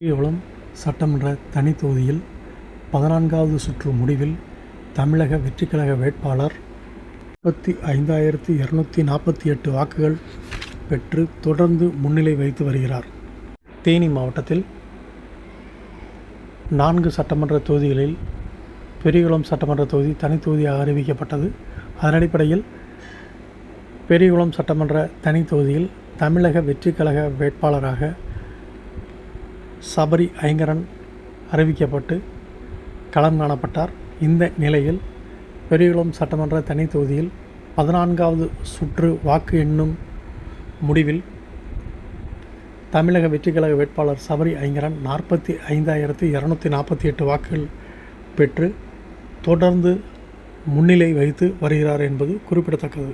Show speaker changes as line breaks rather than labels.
பெரியகுளம் சட்டமன்ற தனி தொகுதியில் 14வது சுற்று முடிவில் தமிழக வெற்றிக்கழக வேட்பாளர் 35,248 வாக்குகள் பெற்று தொடர்ந்து முன்னிலை வகித்து வருகிறார். தேனி மாவட்டத்தில் 4 சட்டமன்ற தொகுதிகளில் பெரியகுளம் சட்டமன்ற தொகுதி தனி தொகுதியாக அறிவிக்கப்பட்டது. அதன் அடிப்படையில் பெரியகுளம் சட்டமன்ற தனி தொகுதியில் தமிழக வெற்றிக்கழக வேட்பாளராக சபரி ஐங்கரன் அறிவிக்கப்பட்டு களம் காணப்பட்டார். இந்த நிலையில் பெரியகுளம் சட்டமன்ற தனி தொகுதியில் 14வது சுற்று வாக்கு எண்ணும் முடிவில் தமிழக வெற்றிக்கழக வேட்பாளர் சபரி ஐங்கரன் 45,248 வாக்குகள் பெற்று தொடர்ந்து முன்னிலை வகித்து வருகிறார் என்பது குறிப்பிடத்தக்கது.